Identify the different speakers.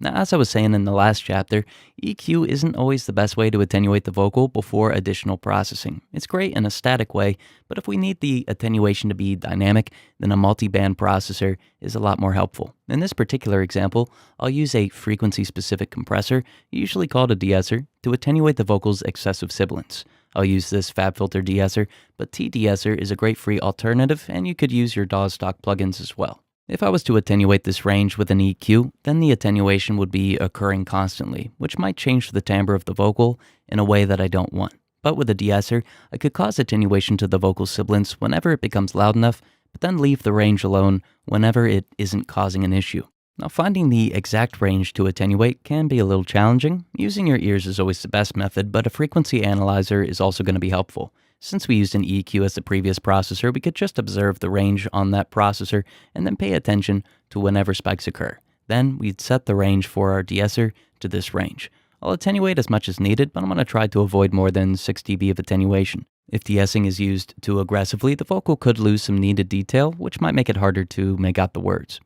Speaker 1: Now, as I was saying in the last chapter, EQ isn't always the best way to attenuate the vocal before additional processing. It's great in a static way, but if we need the attenuation to be dynamic, then a multi-band processor is a lot more helpful. In this particular example, I'll use a frequency-specific compressor, usually called a deesser, to attenuate the vocal's excessive sibilance. I'll use this FabFilter deesser, but T-deesser is a great free alternative, and you could use your DAW stock plugins as well. If I was to attenuate this range with an EQ, then the attenuation would be occurring constantly, which might change the timbre of the vocal in a way that I don't want. But with a deesser, I could cause attenuation to the vocal sibilance whenever it becomes loud enough, but then leave the range alone whenever it isn't causing an issue. Now, finding the exact range to attenuate can be a little challenging. Using your ears is always the best method, but a frequency analyzer is also going to be helpful. Since we used an EQ as the previous processor, we could just observe the range on that processor and then pay attention to whenever spikes occur. Then we'd set the range for our deesser to this range. I'll attenuate as much as needed, but I'm going to try to avoid more than 6 dB of attenuation. If deessing is used too aggressively, the vocal could lose some needed detail, which might make it harder to make out the words.